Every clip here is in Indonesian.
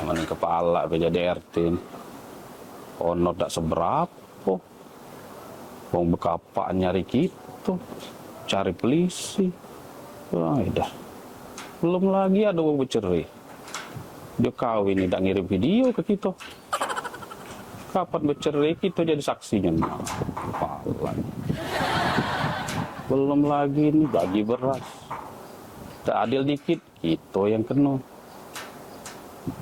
Mana kepala jadi RT ini. Ono tak seberapa. Wong bekapak nyari gitu. Cari polisi. Wah, dah. Belum lagi ada wong bercerai. Dia kawin tidak ngirim video ke kita. Kapan bercerai kita jadi saksinya. Nah, kepala. Belum lagi nih bagi beras. Tak adil dikit, kita yang kena.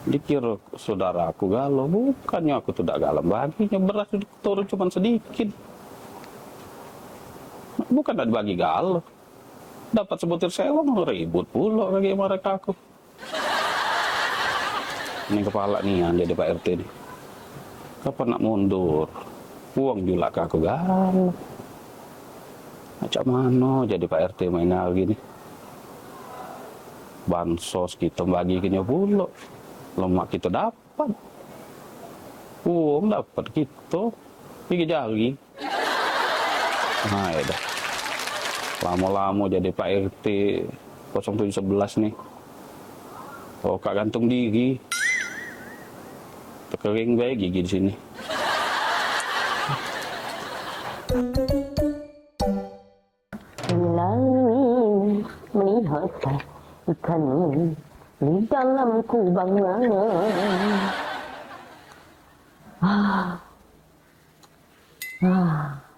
Dikira saudara aku galau, bukannya aku tidak galau baginya, beras turun cuma sedikit. Bukan ada bagi galau. Dapat sebutir sewang, ribut pula bagi mereka aku. Ini kepala nih yang jadi Pak RT nih. Kapan nak mundur? Uang juga ke aku galau. Macam mana jadi Pak RT mainnya gini? Bansos kita baginya pula. Lemak kita dapat. Uang dapat kita. Pergi jari. Nah, ya dah. Lama-lama jadi Pak RT 0711 nih. Oh, kak gantung gigi. Terkering baik gigi di sini. Melihat ikan di dalam kubangan.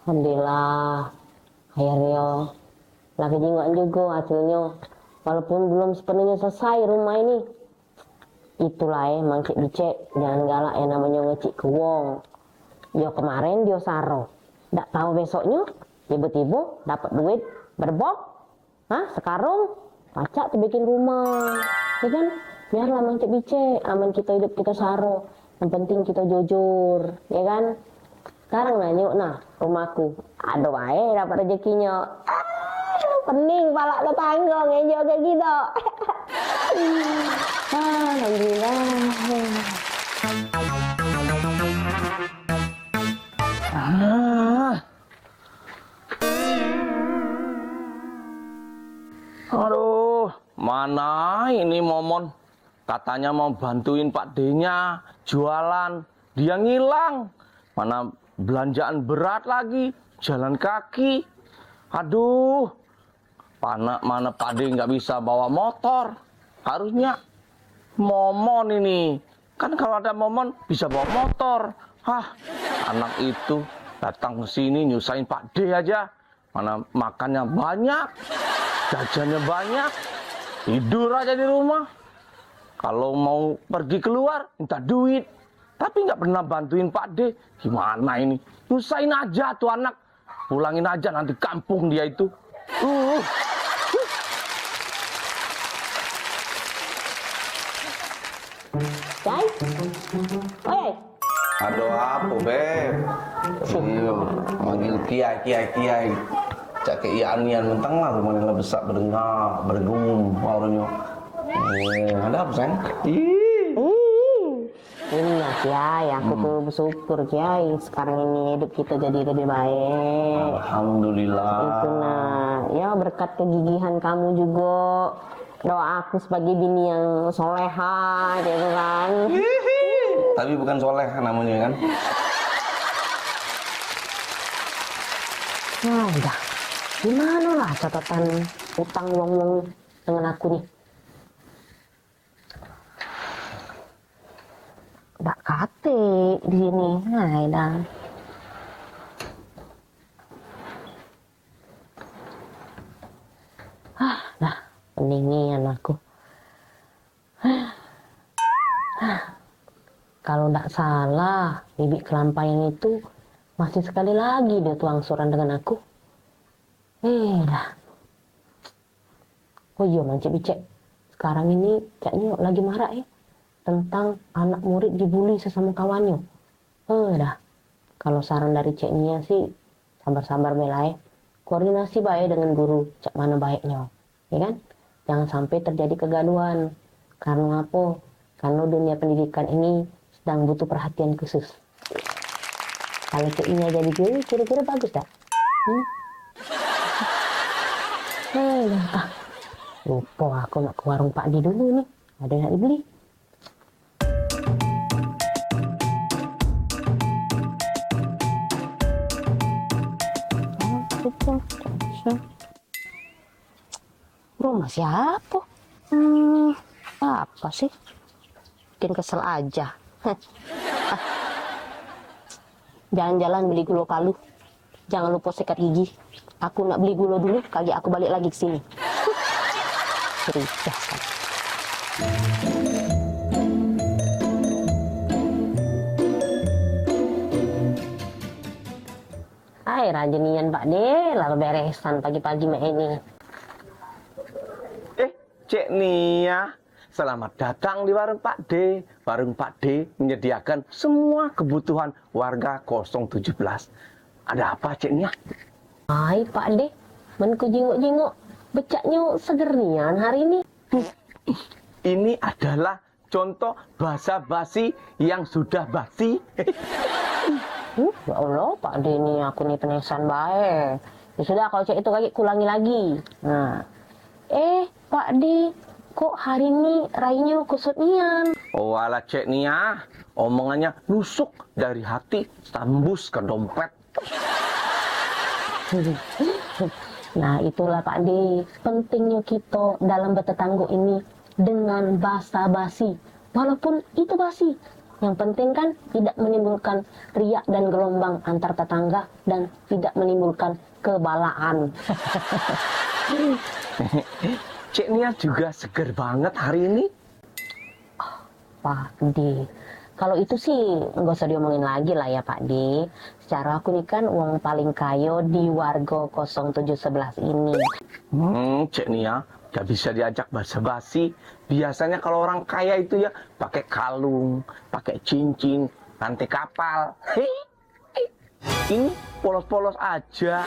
Alhamdulillah, akhirnya lagi jingoan juga hasilnya. Walaupun belum sepenuhnya selesai rumah ini. Itulah emang Cik Bicek, jangan galak yang namanya ngecik ke wong. Dia kemarin dia saro, nggak tahu besoknya tiba-tiba dapat duit berbok. Sekarang pacak tuh bikin rumah, ya kan? Biarlah Mang Cik Bicek, aman kita hidup kita saro. Yang penting kita jujur, ya kan? Sekarang nanya, rumahku, ada baik dapat rezekinya. Pening pala tetangga ngejo kayak gitu. Alhamdulillah. Aduh, mana ini Momon? Katanya mau bantuin Pak D-nya jualan, dia ngilang. Mana belanjaan berat lagi, jalan kaki. Aduh, mana Pak D nggak bisa bawa motor. Harusnya Momon ini. Kan kalau ada Momon bisa bawa motor. Anak itu datang ke sini nyusahin Pak D aja. Mana makannya banyak, jajannya banyak, tidur aja di rumah. Kalau mau pergi keluar minta duit, tapi nggak pernah bantuin Pak D. Gimana ini? Nyusahin aja tuh anak. Pulangin aja nanti kampung dia itu. Cai, oi. Aduh apa Beb? Manggil kiai. Cak keianian mentang lah rumahnya besar berdengar bergumum warnanya. Ada apa sayang? Iya Kiai, aku tuh bersyukur Kiai. Sekarang ini hidup kita jadi lebih baik. Alhamdulillah. Itu ya berkat kegigihan kamu juga. Doa aku sebagai bini yang soleha, gitu kan. Tapi bukan soleh namanya kan. Udah. Gimana lah catatan utang uang dengan aku nih? Udah kate di sini. Dah. Dah. Pendinginan aku. Kalau tidak salah, Bibi Kelampayang itu masih sekali lagi dia tuh angsuran dengan aku. Dah. Oh iya Mang Cik Bicek, sekarang ini kayaknya lagi marah ya tentang anak murid dibully sesama kawannya. Dah. Kalau saran dari Ceknya sih sabar-sabar belai. Koordinasi baik dengan guru, cek mana baiknya, ya kan? Jangan sampai terjadi kegaduhan. Karena apa? Karena dunia pendidikan ini sedang butuh perhatian khusus. Kalau Ceknya jadi guru, kira-kira bagus tak? Lupa aku nak ke warung Pak Di dulu nih. Ada yang nak dibeli. Rumah siapa? Apa sih? Bikin kesel aja. Jalan-jalan beli gula kalu. Jangan lupa sikat gigi. Aku nak beli gula dulu, kaki aku balik lagi ke sini. Cerita. Hai, rajinian Pak De, lalu beresan pagi-pagi mak ini. Cek Nia, selamat datang di warung Pak D. Warung Pak D menyediakan semua kebutuhan warga 017. Ada apa Cek Nia? Hai Pak De, menku jinguk-jinguk, becaknya seger nian hari ini. Ini adalah contoh basa-basi yang sudah basi. Ya Allah, Pak De ini aku nih penesan baik. Ya sudah, kalau cek itu kaki kulangi lagi. Nah, Pak De, kok hari ini rainya kusut nian? Oh ala Cek Nia, omongannya nusuk dari hati tembus ke dompet. Nah itulah Pak De, pentingnya kita dalam bertetangga ini dengan basa-basi. Walaupun itu basi, yang penting kan tidak menimbulkan riak dan gelombang antar tetangga dan tidak menimbulkan kebalaan. Cek Nia juga seger banget hari ini. Pak De, kalau itu sih nggak usah diomongin lagi lah ya Pak De. Secara aku nih kan uang paling kaya di warga 0711 ini. Cek Nia, gak bisa diajak basa-basi. Biasanya kalau orang kaya itu ya pakai kalung, pakai cincin, rantai kapal. Ini polos-polos aja.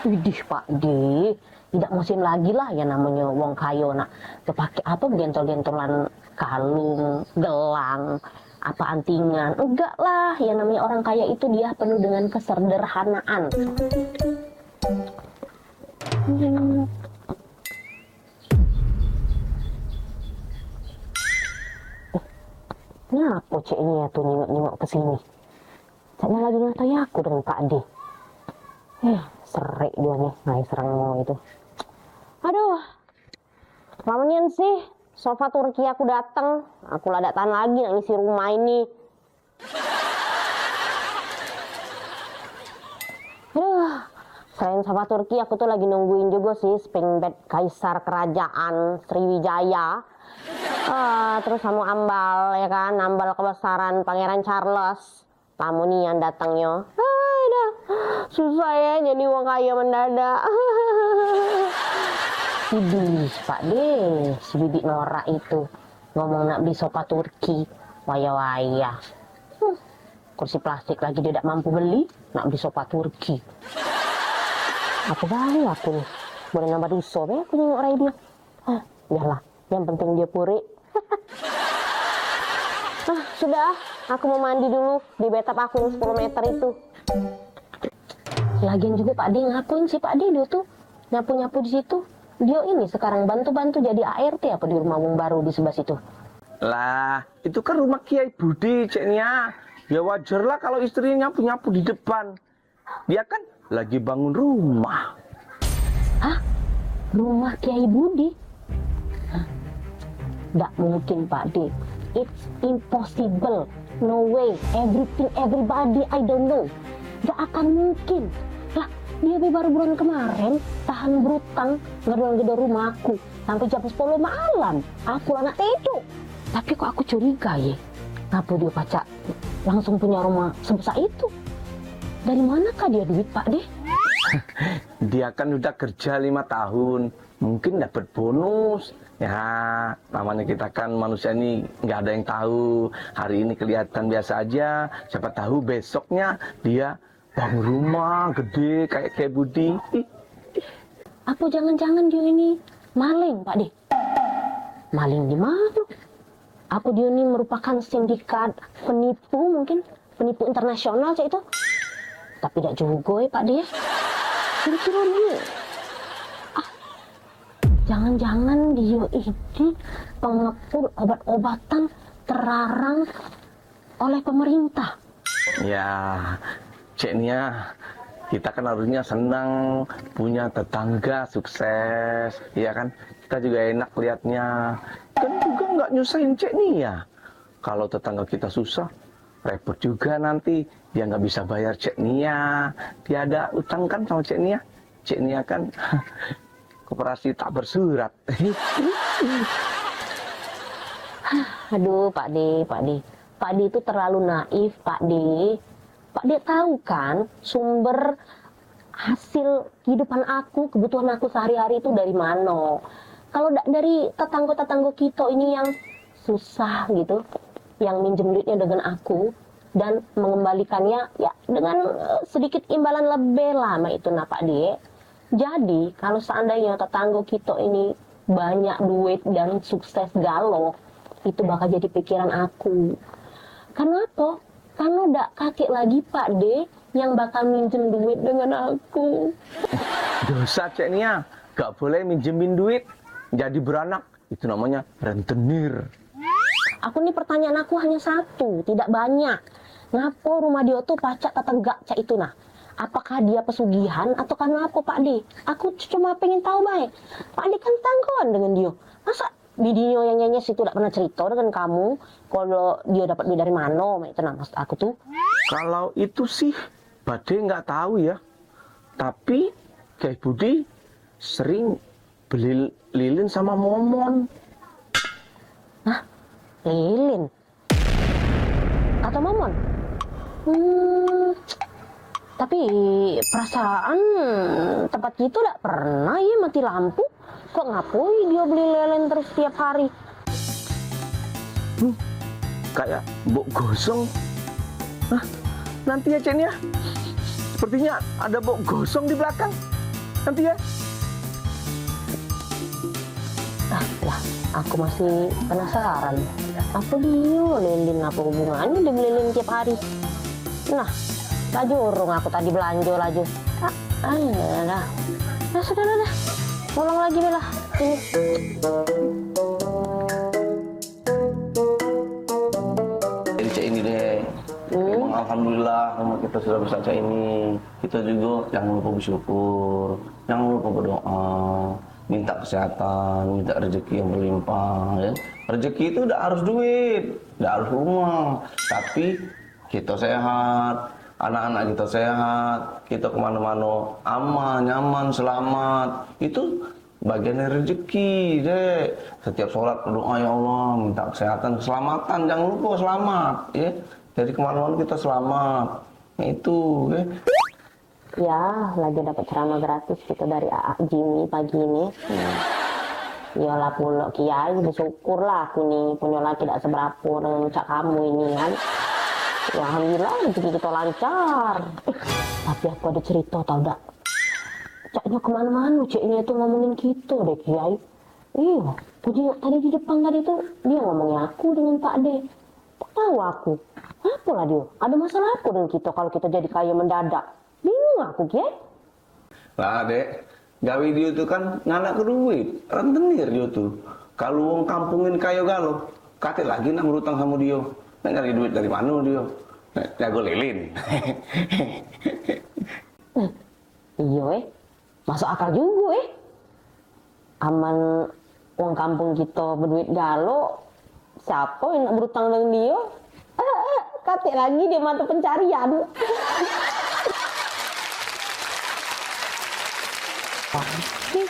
Widih Pak De, tidak musim lagi lah ya namanya wong kayo nak kepake apa gentol-gentolan kalung, gelang, apa antingan. Enggak lah, yang namanya orang kaya itu dia penuh dengan kesederhanaan. Kenapa cek ini ya tuh nyengok-nyengok kesini? Caknya lagi ngatai aku dengan Pak De. Serik dia nih, ngai serang mau itu. Aduh, lamanya sih, sofa Turki aku datang. Aku lah datang lagi nak ngisi rumah ini. Aduh, selain sofa Turki, aku tuh lagi nungguin juga sih spring bed kaisar kerajaan Sriwijaya. Terus sama ambal ya kan, ambal kebesaran Pangeran Charles. Tamu nih yang datangnya. Susah ya jadi uang kaya mendadak. Idih Pak De, si bibi Nora itu ngomong nak beli sofa Turki, waya-waya. Kursi plastik lagi dia tidak mampu beli, nak beli sofa Turki. Apa baru aku nih, boleh nambah dosa ya aku nengok rai dia. Biarlah, yang penting dia puri. Sudah, aku mau mandi dulu di bathtub aku 10 meter itu. Lagian juga Pak De ngapain sih Pak De dia tuh nyapu-nyapu di situ. Dia ini sekarang bantu-bantu jadi ART apa di rumah wong baru di sebelah situ. Lah, itu kan rumah Kiai Budi, Cek Nia. Ya wajar lah kalau istrinya nyapu-nyapu di depan. Dia kan lagi bangun rumah. Hah? Rumah Kiai Budi? Nggak mungkin Pak De. It's impossible. No way. Everything, everybody, I don't know. Nggak akan mungkin. Lah, dia baru bulan kemarin tahan berutang ngedor-ngedor rumahku sampai jam 10 malam. Aku anak tidur. Tapi kok aku curiga ya. Kenapa dia pacak langsung punya rumah sebesar itu? Dari manakah dia duit Pak De? Dia kan udah kerja 5 tahun. Mungkin dapat bonus. Ya, namanya kita kan manusia ini nggak ada yang tahu. Hari ini kelihatan biasa aja. Siapa tahu besoknya dia bangun rumah gede kayak Budi. Apa jangan-jangan dia ini maling Pak De? Maling di mana? Apa dia ini merupakan sindikat penipu mungkin? Penipu internasional cak itu? Tapi tidak juga ya Pak De. Kira-kira nih. Jangan-jangan dia ini pengepul obat-obatan terlarang oleh pemerintah. Ya, Cek Nia, Kita kan harusnya senang punya tetangga sukses, ya kan? Kita juga enak lihatnya. Kan juga nggak nyusahin Cek Nia. Kalau tetangga kita susah, repot juga nanti. Dia nggak bisa bayar Cek Nia. Dia ada utang kan sama Cek Nia. Cek Nia kan koperasi tak bersurat. Aduh, Pak D, Pak D. Pak D itu terlalu naif, Pak D. Pak D tahu kan sumber hasil kehidupan aku, kebutuhan aku sehari-hari itu dari mana? Kalau dari tetangga-tetangga kita ini yang susah gitu, yang minjem duitnya dengan aku dan mengembalikannya ya dengan sedikit imbalan lebih lama itu nah Pak D. Jadi kalau seandainya tetangga kita ini banyak duit dan sukses galau, itu bakal jadi pikiran aku. Kenapa? Karena udah kakek lagi Pak D yang bakal minjem duit dengan aku. Dosa Cek Nia, gak boleh minjemin duit. Jadi beranak, itu namanya rentenir. Aku nih pertanyaan aku hanya satu, tidak banyak. Ngapa rumah dia tuh pacak tetangga cak itu nah? Apakah dia pesugihan atau karena apa Pak D? Aku cuma pengen tahu baik. Pak D kan tangguhan dengan dia. Masa video yang nyanyi itu tidak pernah cerita dengan kamu kalau dia dapat duit dari mana? Itu nah maksud aku tuh. Kalau itu sih, Bade nggak tahu ya. Tapi Kiai Budi sering beli lilin sama momon. Hah? Lilin? Atau momon? Tapi perasaan tempat itu tidak pernah ya mati lampu. Kok ngapui dia beli lilin terus setiap hari? Kayak mbok gosong. Hah? Nanti ya Cek Nia. Sepertinya ada mbok gosong di belakang. Nanti ya. Lah, aku masih penasaran. Apa dia lilin apa hubungannya dia beli lilin tiap hari? Nah, laju urung aku tadi belanja laju. Nah, sudah dah. Ulang lagi deh lah. Ini. Jadi Cek ini deh. Memang alhamdulillah rumah kita sudah bisa Cek ini. Kita juga jangan lupa bersyukur, jangan lupa berdoa, minta kesehatan, minta rezeki yang berlimpah. Ya. Rezeki itu udah harus duit, udah harus rumah, tapi kita sehat, anak-anak kita sehat, kita kemana-mana aman, nyaman, selamat. Itu bagian dari rezeki, dek. Setiap sholat berdoa ya Allah, minta kesehatan, keselamatan, jangan lupa selamat, ya. Jadi kemana-mana kita selamat. Nah, itu, ya. Ya, lagi dapat ceramah gratis gitu dari AA Jimmy pagi ini. Iyalah pula kiai, bersyukurlah aku nih punya laki tidak seberapa dengan cak kamu ini kan. Ya alhamdulillah rezeki kita lancar. Tapi aku ada cerita tau dak. Caknya kemana-mana ceknya itu ngomongin kita deh kiai. Iya, dia tadi di depan tadi tuh dia ngomongin aku dengan Pak D. Tahu aku, apalah dia? Ada masalah apa dengan kita kalau kita jadi kaya mendadak? Bingung aku kiai. Lah dek, gawe dia tuh kan nganak ke duit, rentenir dia tuh. Kalau wong kampungin kayo galau, kakek lagi nak berutang sama dia. Nak nyari duit dari mana dia? Jago lilin. Iya masuk akal juga aman uang kampung kita berduit galau, siapa yang nak berutang dengan dia? Katik lagi dia mata pencarian.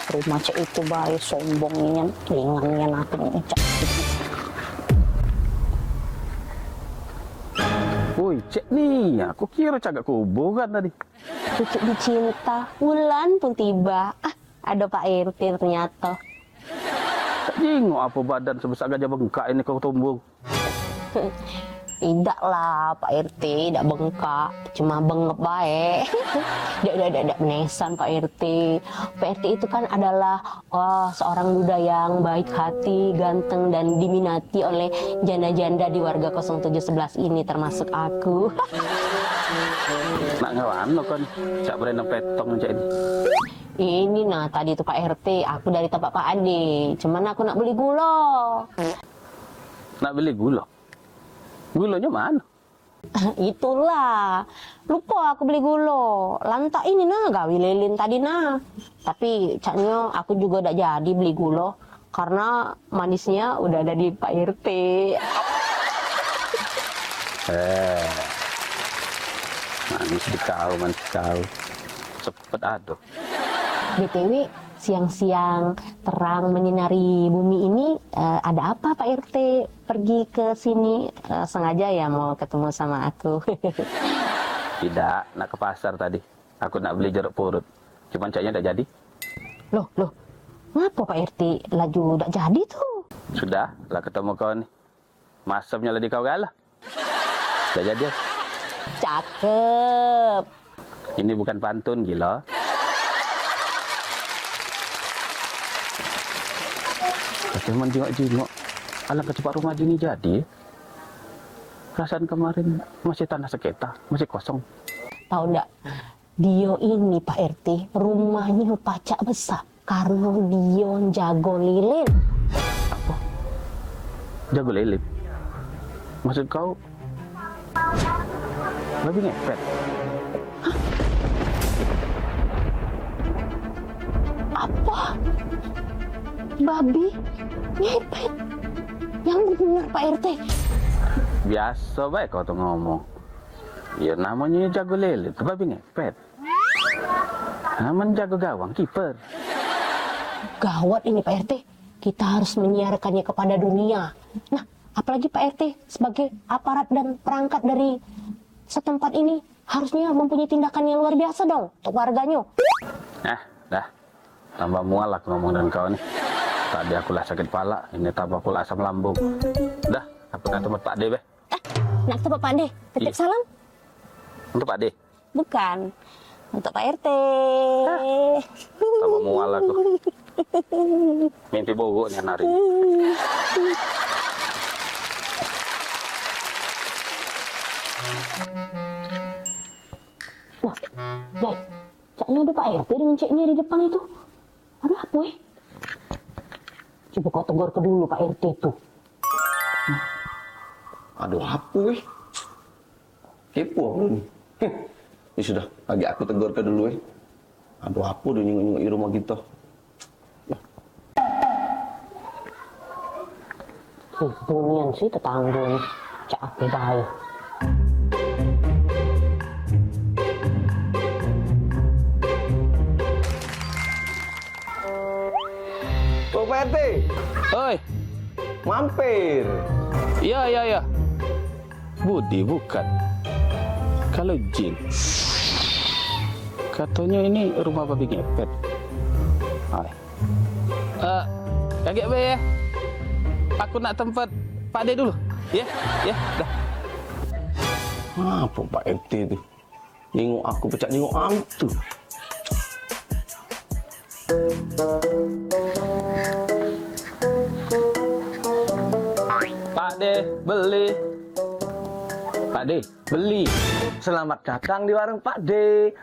Rumah cek itu baik sombongnya, ringannya aku ngecek. Woi, Cek Nia, aku kira cagak kubu kan tadi. Cucuk dicinta, bulan pun tiba. Ada Pak RT ternyata. Jingok apa badan sebesar gajah bengkak ini kau tumbuh. Tidak lah Pak RT, tidak bengkak, cuma bengep baik. Tidak menesan Pak RT. Pak RT itu kan adalah seorang muda yang baik hati, ganteng dan diminati oleh janda-janda di warga 0711 ini termasuk aku. Nak ngawan lo kan, cak berenang petong cak ini. Ini nah tadi itu Pak RT, aku dari tempat Pak Ade. Cuman aku nak beli gula. Nak beli gula? Gulanya mana? Itulah, lupa aku beli gula. Lantak ini nah, gawi lilin tadi nah. Tapi caknya aku juga udah jadi beli gula karena manisnya udah ada di Pak RT. Manis kau. Cepet aduh. BTW, siang-siang terang menyinari bumi ini, ada apa Pak RT pergi ke sini? Sengaja ya mau ketemu sama aku. Tidak, nak ke pasar tadi. Aku nak beli jeruk purut. Cuman caknya udah jadi. Loh, ngapa Pak RT laju udah jadi tuh? Sudah, lah ketemu kau nih. Masapnya lah di kau galah. Udah jadi. Cakep. Ini bukan pantun, gila. Cuman jengok-jengok. Alangkah cepat rumah ini jadi. Perasaan kemarin masih tanah sekitar, masih kosong. Tahu ndak? Dia ini Pak RT rumahnya pacak besar karena dia jago lilin. Apa? Jago lilin? Maksud kau? Babi ngepet? Apa? Babi ngepet? Yang benar Pak RT. Biasa baik kau tuh ngomong. Ya namanya jago lilin, itu babi ngepet. Namanya jago gawang, kiper. Gawat ini Pak RT. Kita harus menyiarkannya kepada dunia. Nah, apalagi Pak RT sebagai aparat dan perangkat dari setempat ini harusnya mempunyai tindakan yang luar biasa dong untuk warganya. Dah. Tambah mual aku ngomong dengan kau nih. Tadi aku lah sakit kepala, ini tambah pula asam lambung. Dah, aku nak tempat Pak D, be. Nak tempat Pak D, titip Iya. salam? Untuk Pak D. Bukan, untuk Pak RT. Tambah mual aku. Mimpi buruk nih hari. Wah, guys, caknya ada Pak RT dengan ceknya di depan itu. Ada apa Coba kau tegur ke dulu Pak RT itu. Aduh, apa Kepo aku nih. Ya sudah, bagi aku tegur ke dulu Aduh, apa dia nyengok-nyengok di rumah kita. Bunian sih tetangga nih. Cak apa bahaya. Pak RT, Oi, mampir. iya. Budi bukan. Kalau jin. Katanya ini rumah babi ngepet. Hai. Kakek be ya. Aku nak tempat Pak D dulu. Ya, dah. Apa Pak RT itu? Nengok aku pecah nengok hantu. Pak D, beli. Pak D, beli. Selamat datang di warung Pak D.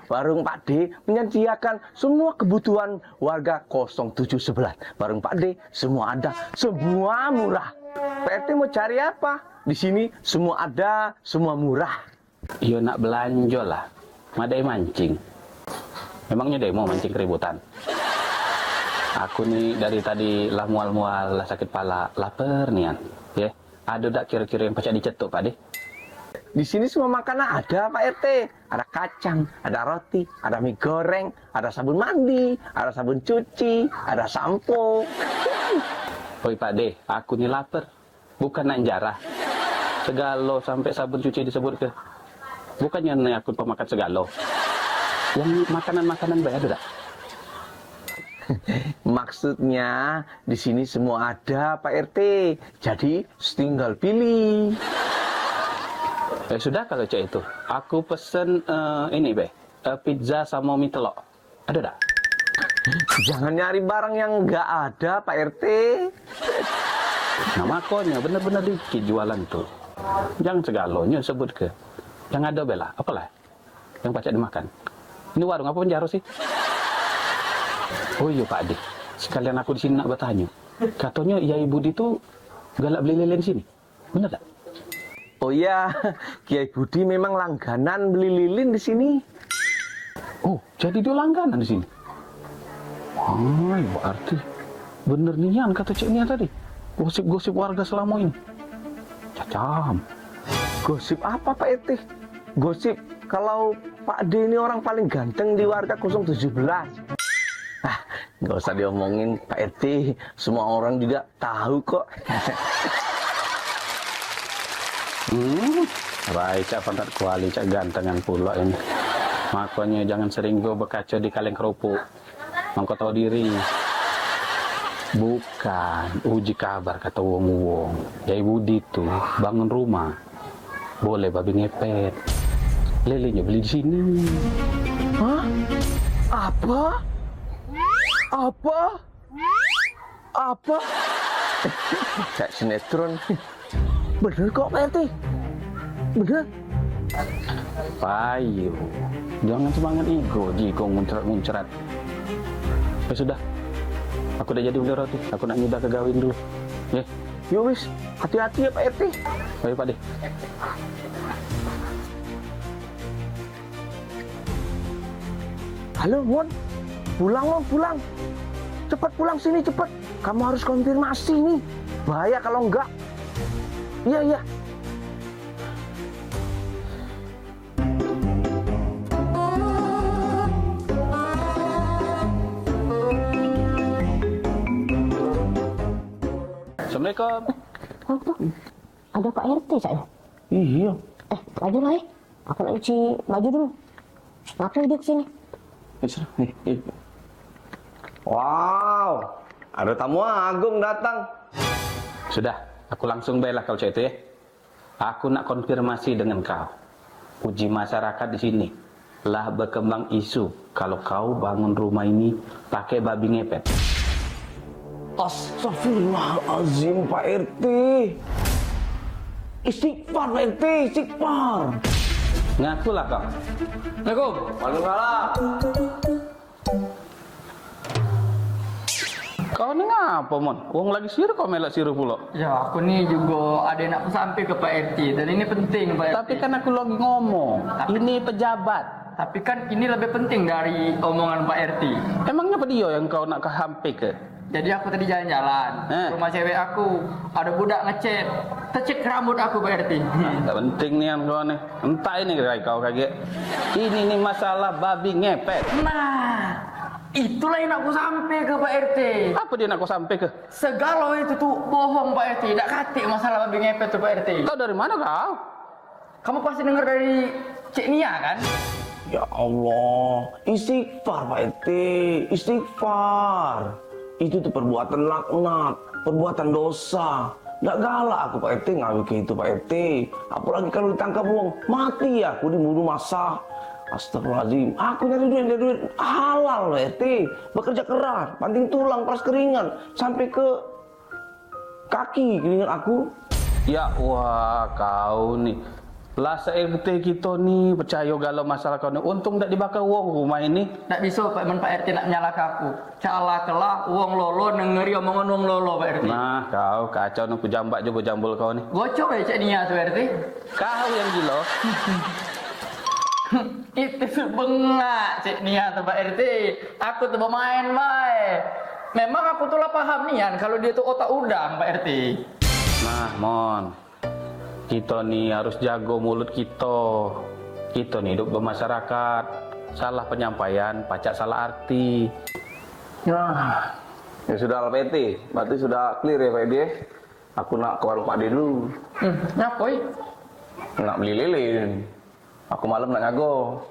Warung Pak D menyediakan semua kebutuhan warga 0711. Warung Pak D semua ada, semua murah. Pak RT mau cari apa? Di sini semua ada, semua murah. Yo nak belanja lah. Madai mancing. Memangnya demo mancing keributan. Aku nih dari tadi lah mual-mual, lah sakit pala, lapar nian. Ya, ada tak kira-kira yang pacak dicetuk Pak D? Di sini semua makanan ada Pak RT. Ada kacang, ada roti, ada mie goreng, ada sabun mandi, ada sabun cuci, ada sampo. Oi Pak D, aku nih lapar. Bukan nak jarah. Segalo sampai sabun cuci disebut ke. Bukannya nih aku pemakan segalo. Yang makanan-makanan baik ada tak? Maksudnya di sini semua ada Pak RT. Jadi tinggal pilih. Sudah kalau cek itu. Aku pesen ini be. Pizza sama mie telok. Ada tak? Jangan nyari barang yang nggak ada Pak RT. Nah makonya benar-benar dikit jualan tuh. Jangan segalonya sebut ke. Yang ada bela, apalah? Yang pacak dimakan. Ini warung apa penjara sih? Oh iya Pak Ade, sekalian aku di sini nak bertanya. Katanya Yai Budi tuh galak beli lilin sini. Benar tak? Oh iya, Kiai Budi memang langganan beli lilin di sini. Oh, jadi dia langganan di sini. Oh, berarti bener nian kata Cik Nia tadi. Gosip-gosip warga selama ini. Cacam. Gosip apa Pak RT? Gosip kalau Pak D ini orang paling ganteng di warga 017. Ah, nggak usah diomongin Pak RT, semua orang juga tahu kok. Rai cak pantat kuali cak gantengan pula ini. Makanya jangan sering gue berkaca di kaleng kerupuk. Mangko tahu diri. Bukan uji kabar kata wong-wong. Yai Budi tuh bangun rumah. Boleh babi ngepet. Lelenya beli di sini. Hah? Apa? Apa? Apa? Kayak sinetron. Bener kok Pak RT? Bener? Payu. Jangan semangat ego, jiko muncrat-muncrat. Ya sudah. Aku udah jadi beli roti. Aku nak nyudah ke gawin dulu. Ya. Yuk wis, hati-hati ya Pak RT. Baik Pak De. Halo Mon, pulang Mon, pulang. Cepat pulang sini, cepat. Kamu harus konfirmasi nih. Bahaya kalau enggak. Iya, iya. Assalamualaikum. Apa? Ada Pak RT saya. Iya. Maju lah Aku nak cuci baju dulu. Ngapain dia kesini? Wow, ada tamu agung datang. Sudah, aku langsung bela kalau itu ya. Aku nak konfirmasi dengan kau. Uji masyarakat di sini lah berkembang isu kalau kau bangun rumah ini pakai babi ngepet. Astagfirullahaladzim Pak RT. Istighfar Pak RT, istighfar. Ngakulah kau. Assalamualaikum. Waalaikumsalam. Kau ni ngapa mon? Uang lagi siru kau melak siru pula. Ya, aku ni juga ada nak sampai ke Pak RT dan ini penting Pak RT. Tapi kan aku lagi ngomong. Ini pejabat. Tapi kan ini lebih penting dari omongan Pak RT. Emangnya apa dia yang kau nak kehampi ke? Jadi aku tadi jalan-jalan, rumah cewek aku, ada budak ngecet, tercet rambut aku Pak RT. Tak penting ni yang kau ni. Entah ini kau kaget. Ini ni masalah babi ngepet. Nah, itulah yang nak aku sampai ke Pak RT. Apa dia nak kau sampai ke? Segala itu tuh bohong Pak RT, tak katik masalah babi ngepet tuh Pak RT. Kau dari mana kau? Kamu pasti dengar dari Cik Nia kan? Ya Allah, istighfar Pak RT, istighfar. Itu tuh perbuatan laknat, perbuatan dosa. Nggak galak aku Pak RT ngawi ke itu Pak RT. Apalagi kalau ditangkap uang, mati aku dibunuh masa. Astagfirullahaladzim, aku nyari duit halal Pak RT. Bekerja keras, banting tulang, peras keringan, sampai ke kaki keringan aku. Ya wah kau ni. Lah RT kita ni percaya galau masalah kau ni. Untung tak dibakar uang rumah ini. Tak bisa Pak RT nak menyalahkan aku. Calah kelah uang lolo nengeri omongan uang lolo Pak RT. Nah kau kacau nak jambak je berjambul kau ni. Gocok ya Cik Nia tuh RT. Kau yang gila. Itu bengak Cik Nia tuh Pak RT. Aku tuh bermain baik. Memang aku tuh lah paham Nian kalau dia tuh otak udang Pak RT. Nah Mon, kita ni harus jago mulut kita. Kita ni hidup bermasyarakat. Salah penyampaian, pacak salah arti. Ya sudah Pak RT, berarti sudah clear ya Pak RT. Aku nak ke warung Pak D dulu. Ngapoi? Nak beli lilin. Aku malam nak ngago.